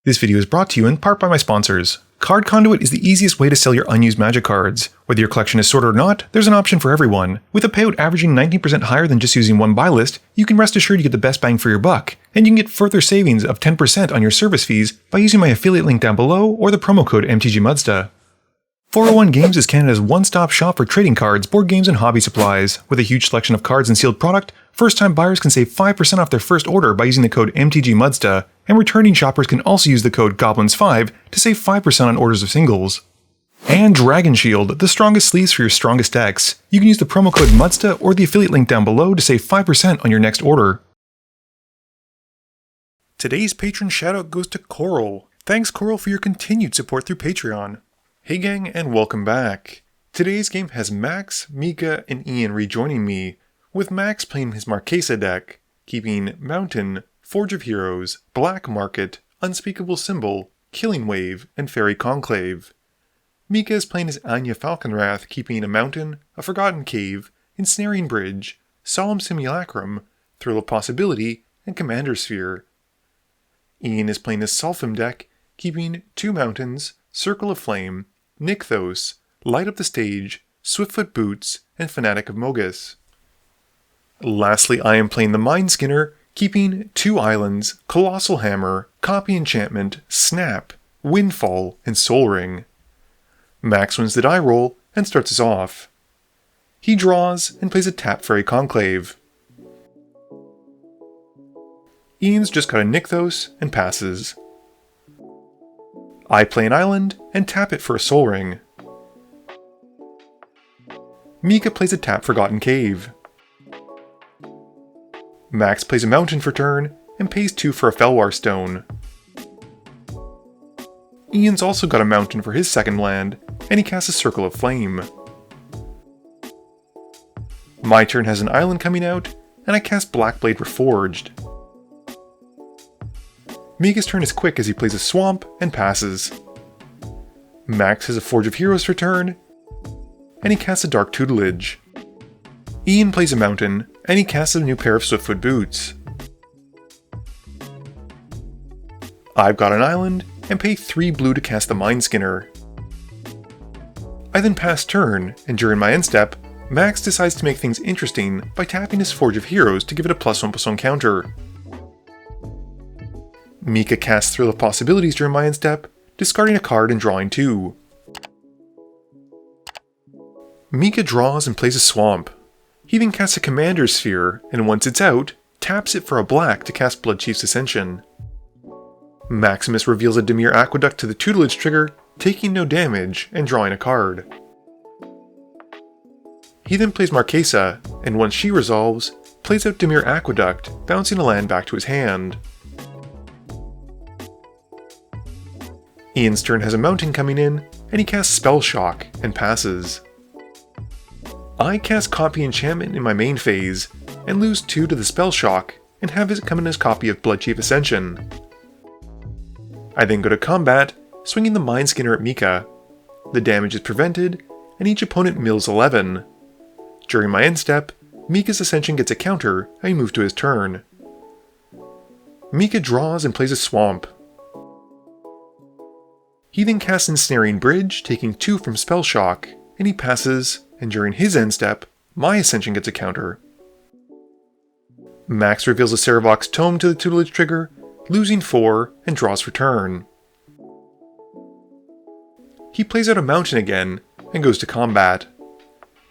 This video is brought to you in part by my sponsors. Card Conduit is the easiest way to sell your unused Magic cards. Whether your collection is sorted or not, there's an option for everyone. With a payout averaging 19% higher than just using one buy list, you can rest assured you get the best bang for your buck. And you can get further savings of 10% on your service fees by using my affiliate link down below or the promo code MTGMudsta. 401 Games is Canada's one-stop shop for trading cards, board games, and hobby supplies. With a huge selection of cards and sealed product, first-time buyers can save 5% off their first order by using the code MTGMudsta, and returning shoppers can also use the code GOBLINS5 to save 5% on orders of singles. And Dragon Shield, the strongest sleeves for your strongest decks. You can use the promo code MUDSTA or the affiliate link down below to save 5% on your next order. Today's patron shoutout goes to Coral. Thanks Coral for your continued support through Patreon. Hey gang, and welcome back. Today's game has Max, Mika, and Ian rejoining me, with Max playing his Marchesa deck, keeping Mountain, Forge of Heroes, Black Market, Unspeakable Symbol, Killing Wave, and Fairy Conclave. Mika is playing his Anje Falkenrah, keeping a Mountain, a Forgotten Cave, Ensnaring Bridge, Solemn Simulacrum, Thrill of Possibility, and Commander Sphere. Ian is playing his Solphim deck, keeping 2 Mountains, Circle of Flame, Nykthos, Light Up the Stage, Swiftfoot Boots, and Fanatic of Mogus. Lastly, I am playing the Mindskinner, keeping 2 Islands, Colossal Hammer, Copy Enchantment, Snap, Windfall, and Soul Ring. Max wins the die roll and starts us off. He draws and plays a tap Fairy Conclave. Ian's just got a Nykthos and passes. I play an island and tap it for a Soul Ring. Mika plays a tap Forgotten Cave. Max plays a Mountain for turn and pays 2 for a Felwar Stone. Ian's also got a Mountain for his second land, and he casts a Circle of Flame. My turn has an island coming out, and I cast Blackblade Reforged. Mika's turn is quick as he plays a Swamp and passes. Max has a Forge of Heroes for turn, and he casts a Dark Tutelage. Ian plays a Mountain, and he casts a new pair of Swiftfoot Boots. I've got an island, and pay 3 blue to cast the Mindskinner. I then pass turn, and during my end step, Max decides to make things interesting by tapping his Forge of Heroes to give it a +1/+1 counter. Mika casts Thrill of Possibilities during my end step, discarding a card and drawing 2. Mika draws and plays a Swamp. He then casts a Commander Sphere, and once it's out, taps it for a black to cast Bloodchief's Ascension. Maximus reveals a Dimir Aqueduct to the Tutelage trigger, taking no damage and drawing a card. He then plays Marchesa, and once she resolves, plays out Dimir Aqueduct, bouncing a land back to his hand. Ian's turn has a Mountain coming in, and he casts Spell Shock and passes. I cast Copy Enchantment in my main phase, and lose 2 to the Spell Shock, and have it come in his copy of Bloodchief Ascension. I then go to combat, swinging the Mindskinner at Mika. The damage is prevented, and each opponent mills 11. During my end step, Mika's Ascension gets a counter, and I move to his turn. Mika draws and plays a Swamp. He then casts Ensnaring Bridge, taking 2 from Spell Shock, and he passes, and during his end step, my Ascension gets a counter. Max reveals a Sarevok's Tome to the Tutelage trigger, losing 4, and draws for turn. He plays out a Mountain again, and goes to combat.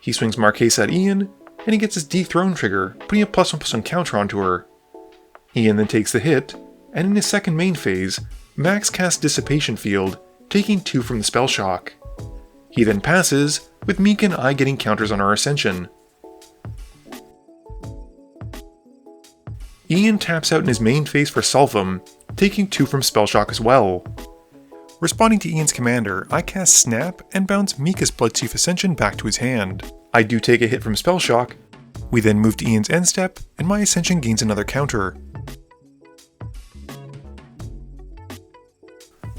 He swings Marchesa at Ian, and he gets his Dethrone trigger, putting a +1/+1 counter onto her. Ian then takes the hit, and in his second main phase, Max casts Dissipation Field, taking 2 from the Spell Shock. He then passes, with Mika and I getting counters on our Ascension. Ian taps out in his main phase for Solphim, taking 2 from Spell Shock as well. Responding to Ian's commander, I cast Snap and bounce Mika's Bloodchief Ascension back to his hand. I do take a hit from Spell Shock. We then move to Ian's end step, and my Ascension gains another counter.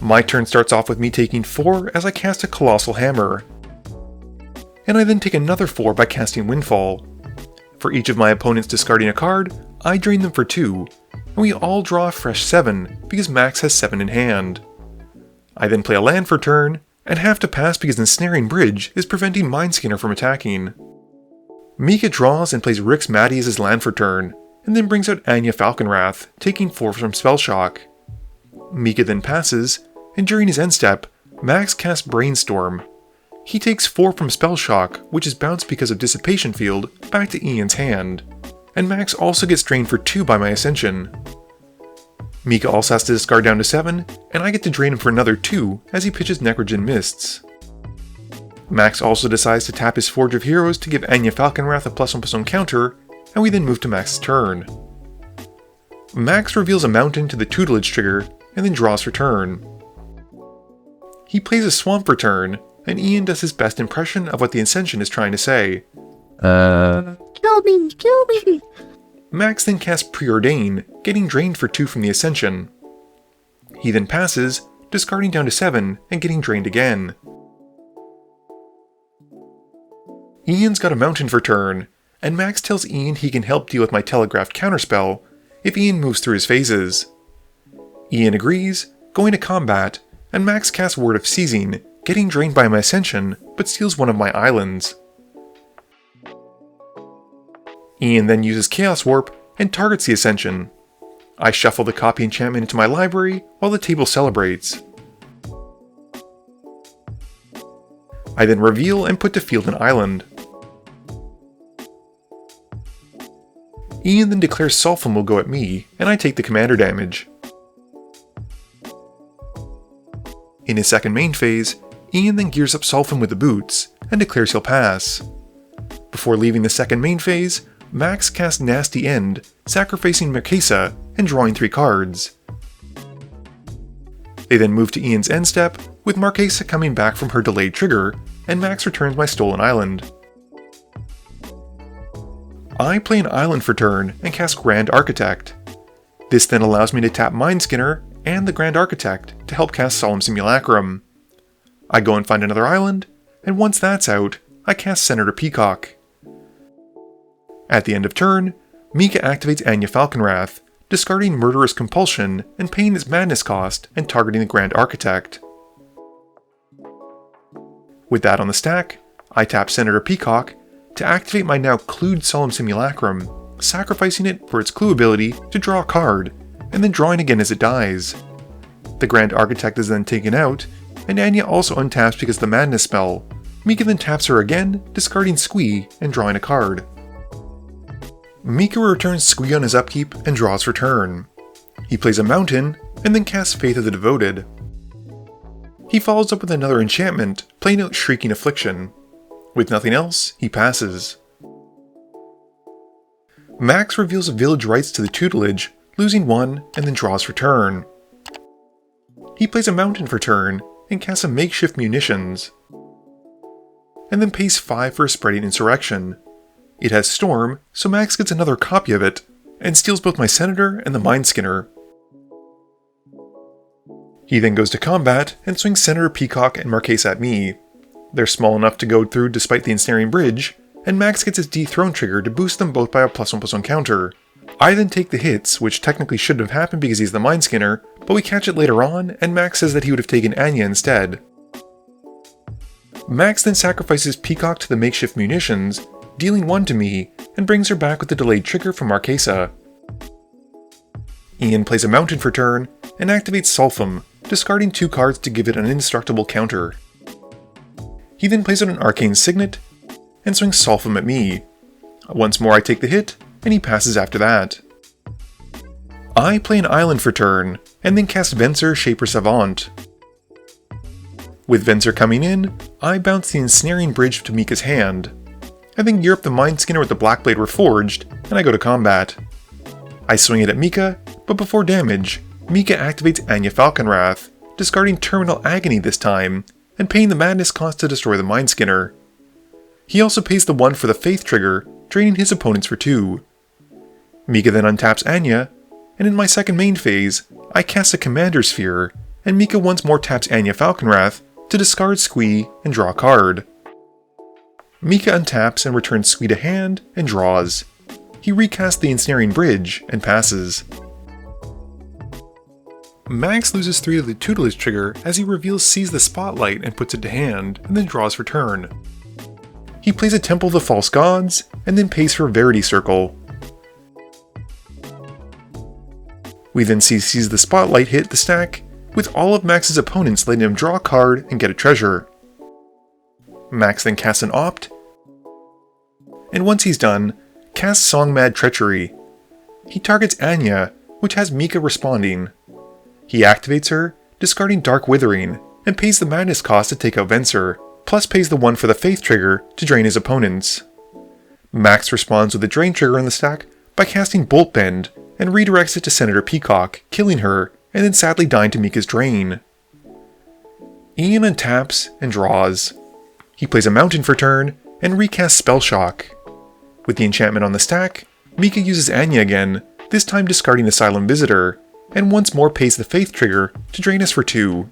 My turn starts off with me taking 4 as I cast a Colossal Hammer. And I then take another 4 by casting Windfall. For each of my opponents discarding a card, I drain them for 2, and we all draw a fresh 7 because Max has 7 in hand. I then play a land for turn, and have to pass because Ensnaring Bridge is preventing Mindskinner from attacking. Mika draws and plays Rix Maddie as his land for turn, and then brings out Anje Falkenrah, taking 4 from Spell Shock. Mika then passes, and during his end step, Max casts Brainstorm. He takes 4 from Spell Shock, which is bounced because of Dissipation Field, back to Ian's hand, and Max also gets drained for 2 by my Ascension. Mika also has to discard down to 7, and I get to drain him for another 2 as he pitches Necrogen Mists. Max also decides to tap his Forge of Heroes to give Anje Falkenrah a +1/+1 counter, and we then move to Max's turn. Max reveals a mountain to the tutelage trigger, and then draws for turn. He plays a swamp for turn, and Ian does his best impression of what the Ascension is trying to say. Kill me! Max then casts Preordain, getting drained for 2 from the Ascension. He then passes, discarding down to 7, and getting drained again. Ian's got a mountain for turn, and Max tells Ian he can help deal with my telegraphed counterspell if Ian moves through his phases. Ian agrees, going to combat, and Max casts Word of Seizing, getting drained by my Ascension, but steals one of my islands. Ian then uses Chaos Warp and targets the Ascension. I shuffle the copy enchantment into my library while the table celebrates. I then reveal and put to field an island. Ian then declares Solphim will go at me, and I take the commander damage. In his second main phase, Ian then gears up Solphim with the boots, and declares he'll pass. Before leaving the second main phase, Max casts Nasty End, sacrificing Marchesa and drawing 3 cards. They then move to Ian's end step, with Marchesa coming back from her delayed trigger, and Max returns my stolen island. I play an island for turn and cast Grand Architect. This then allows me to tap Mindskinner and the Grand Architect to help cast Solemn Simulacrum. I go and find another island, and once that's out, I cast Senator Peacock. At the end of turn, Mika activates Anje Falkenrah, discarding Murderous Compulsion and paying its madness cost and targeting the Grand Architect. With that on the stack, I tap Senator Peacock to activate my now clued Solemn Simulacrum, sacrificing it for its clue ability to draw a card, and then drawing again as it dies. The Grand Architect is then taken out, and Anya also untaps because of the Madness spell. Mika then taps her again, discarding Squee and drawing a card. Mika returns Squee on his upkeep and draws for turn. He plays a mountain, and then casts Faith of the Devoted. He follows up with another enchantment, playing out Shrieking Affliction. With nothing else, he passes. Max reveals Village Rites to the tutelage, losing 1, and then draws for turn. He plays a mountain for turn, and casts a Makeshift Munitions, and then pays 5 for a Spreading Insurrection. It has Storm, so Max gets another copy of it, and steals both my Senator and the Mindskinner. He then goes to combat, and swings Senator Peacock and Marchesa at me. They're small enough to go through despite the Ensnaring Bridge, and Max gets his Dethrone trigger to boost them both by a +1/+1 counter. I then take the hits, which technically shouldn't have happened because he's the Mindskinner, but we catch it later on, and Max says that he would have taken Anya instead. Max then sacrifices Peacock to the Makeshift Munitions, dealing 1 to me, and brings her back with the delayed trigger from Marchesa. Ian plays a mountain for turn, and activates Solphim, discarding 2 cards to give it an indestructible counter. He then plays out an Arcane Signet, and swings Solphim at me. Once more I take the hit, and he passes after that. I play an island for turn, and then cast Venser Shaper Savant. With Venser coming in, I bounce the Ensnaring Bridge to Mika's hand. I then gear up the Mindskinner with the Blackblade Reforged, and I go to combat. I swing it at Mika, but before damage, Mika activates Anje Falkenrah, discarding Terminal Agony this time, and paying the Madness cost to destroy the Mindskinner. He also pays the 1 for the Faith trigger, draining his opponents for 2. Mika then untaps Anya, and in my second main phase, I cast a Commander Sphere, and Mika once more taps Anje Falkenrah to discard Squee and draw a card. Mika untaps and returns Squee to hand and draws. He recasts the Ensnaring Bridge and passes. Max loses 3 to the tutelage trigger as he reveals Seize the Spotlight and puts it to hand, and then draws for turn. He plays a Temple of the False Gods, and then pays for Verity Circle. We then see Seize the Spotlight hit the stack, with all of Max's opponents letting him draw a card and get a treasure. Max then casts an Opt, and once he's done, casts Song Mad Treachery. He targets Anje, which has Mika responding. He activates her, discarding Dark Withering, and pays the madness cost to take out Venser, plus pays the 1 for the Faith trigger to drain his opponents. Max responds with a drain trigger on the stack by casting Bolt Bend, and redirects it to Senator Peacock, killing her, and then sadly dying to Mika's drain. Ian untaps and draws. He plays a mountain for turn, and recasts Spell Shock. With the enchantment on the stack, Mika uses Anje again, this time discarding Asylum Visitor, and once more pays the Faith trigger to drain us for 2.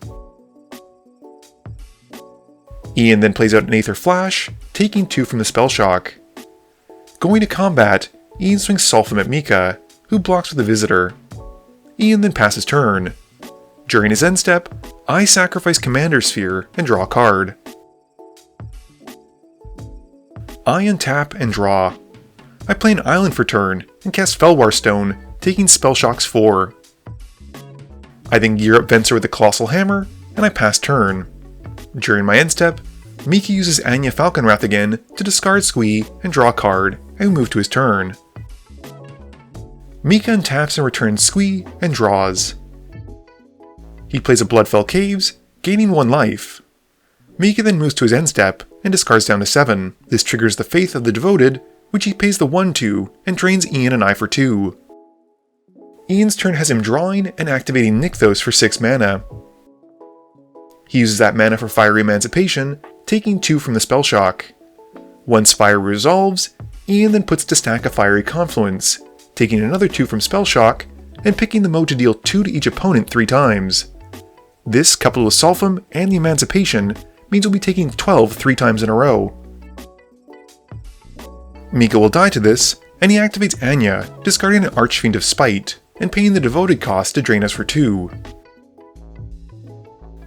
Ian then plays out an Aether Flash, taking 2 from the Spell Shock. Going to combat, Ian swings Solphim at Mika, who blocks with the Visitor. Ian then passes turn. During his end step, I sacrifice Commander Sphere and draw a card. I untap and draw. I play an island for turn and cast Felwar Stone, taking Spell Shocks 4. I then gear up Venser with the Colossal Hammer, and I pass turn. During my end step, Mika uses Anje Falkenrah again to discard Squee and draw a card, and move to his turn. Mika untaps and returns Squee and draws. He plays a Bloodfell Caves, gaining 1 life. Mika then moves to his end step and discards down to 7. This triggers the Faith of the Devoted, which he pays the 1 to and drains Ian and I for 2. Ian's turn has him drawing and activating Nykthos for 6 mana. He uses that mana for Fiery Emancipation, taking 2 from the Spell Shock. Once Fire resolves, Ian then puts to stack a Fiery Confluence, taking another 2 from Spell Shock, and picking the mode to deal 2 to each opponent 3 times. This, coupled with Solphim and the Emancipation, means we'll be taking 12 3 times in a row. Mika will die to this, and he activates Anje, discarding an Archfiend of Spite, and paying the Devoted cost to drain us for 2.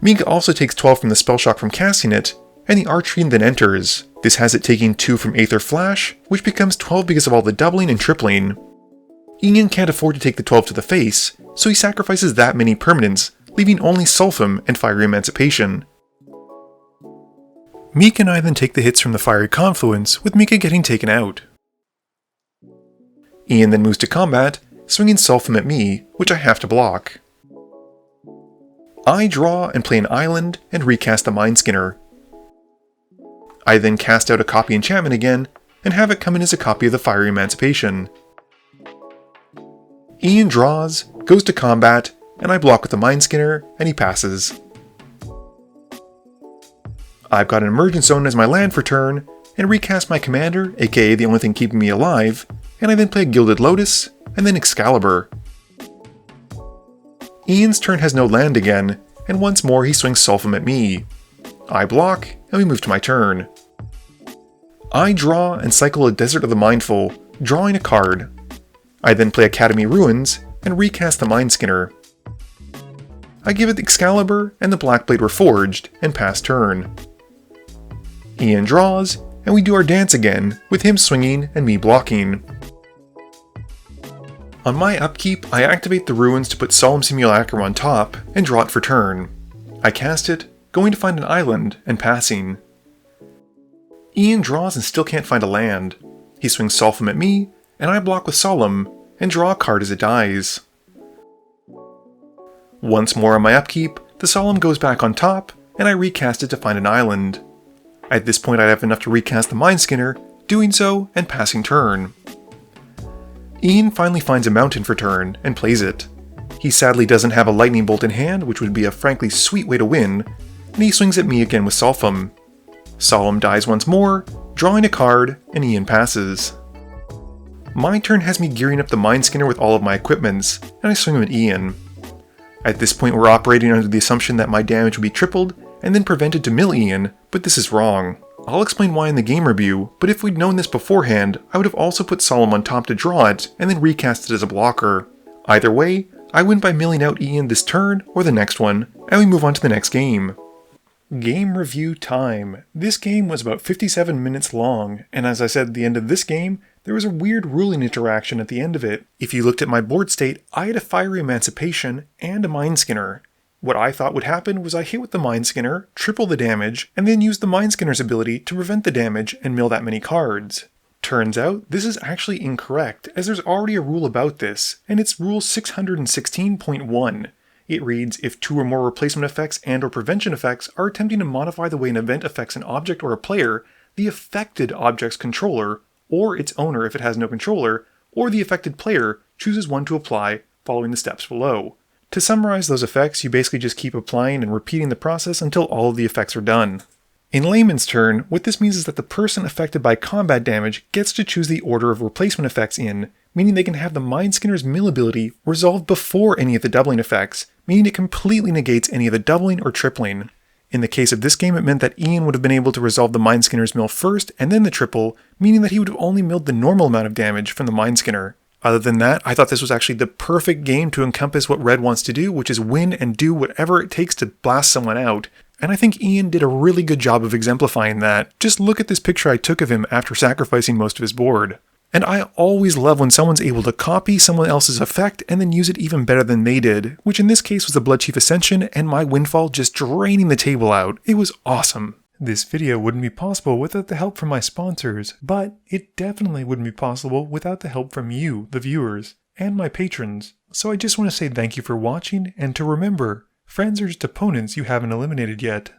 Mika also takes 12 from the Spell Shock from casting it, and the Archfiend then enters. This has it taking 2 from Aether Flash, which becomes 12 because of all the doubling and tripling. Ian can't afford to take the 12 to the face, so he sacrifices that many permanents, leaving only Solphim and Fiery Emancipation. Mika and I then take the hits from the Fiery Confluence, with Mika getting taken out. Ian then moves to combat, swinging Solphim at me, which I have to block. I draw and play an island and recast the Mindskinner. I then cast out a copy enchantment again, and have it come in as a copy of the Fiery Emancipation. Ian draws, goes to combat, and I block with the Mindskinner, and he passes. I've got an Emergent Zone as my land for turn, and recast my commander, aka the only thing keeping me alive, and I then play Gilded Lotus, and then Excalibur. Ian's turn has no land again, and once more he swings Solphim at me. I block, and we move to my turn. I draw and cycle a Desert of the Mindful, drawing a card. I then play Academy Ruins, and recast the Mindskinner. I give it the Excalibur and the Blackblade Reforged, and pass turn. Ian draws, and we do our dance again, with him swinging and me blocking. On my upkeep, I activate the Ruins to put Solemn Simulacrum on top, and draw it for turn. I cast it, going to find an island, and passing. Ian draws and still can't find a land. He swings Solphim at me, and I block with Solemn, and draw a card as it dies. Once more on my upkeep, the Solemn goes back on top, and I recast it to find an island. At this point I have enough to recast the Mindskinner, doing so, and passing turn. Ian finally finds a mountain for turn, and plays it. He sadly doesn't have a Lightning Bolt in hand, which would be a frankly sweet way to win, and he swings at me again with Solphim. Solemn dies once more, drawing a card, and Ian passes. My turn has me gearing up the Mindskinner with all of my equipments, and I swing him at Ian. At this point we're operating under the assumption that my damage will be tripled, and then prevented to mill Ian, but this is wrong. I'll explain why in the game review, but if we'd known this beforehand, I would have also put Solemn on top to draw it, and then recast it as a blocker. Either way, I win by milling out Ian this turn or the next one, and we move on to the next game. Game review time. This game was about 57 minutes long, and as I said at the end of this game, there was a weird ruling interaction at the end of it. If you looked at my board state, I had a Fiery Emancipation and a Mindskinner. What I thought would happen was I hit with the Mindskinner, triple the damage, and then use the Mindskinner's ability to prevent the damage and mill that many cards. Turns out, this is actually incorrect, as there's already a rule about this, and it's Rule 616.1. It reads, if 2 or more replacement effects and/or prevention effects are attempting to modify the way an event affects an object or a player, the affected object's controller, or its owner if it has no controller, or the affected player chooses one to apply following the steps below. To summarize those effects, you basically just keep applying and repeating the process until all of the effects are done. In layman's turn, what this means is that the person affected by combat damage gets to choose the order of replacement effects in, meaning they can have the Mindskinner's mill ability resolved before any of the doubling effects, meaning it completely negates any of the doubling or tripling. In the case of this game, it meant that Ian would have been able to resolve the Mindskinner's mill first and then the triple, meaning that he would have only milled the normal amount of damage from the Mindskinner. Other than that, I thought this was actually the perfect game to encompass what Red wants to do, which is win and do whatever it takes to blast someone out. And I think Ian did a really good job of exemplifying that. Just look at this picture I took of him after sacrificing most of his board. And I always love when someone's able to copy someone else's effect and then use it even better than they did, which in this case was the Bloodchief Ascension and my Windfall just draining the table out. It was awesome. This video wouldn't be possible without the help from my sponsors, but it definitely wouldn't be possible without the help from you, the viewers, and my patrons. So I just want to say thank you for watching, and to remember, friends are just opponents you haven't eliminated yet.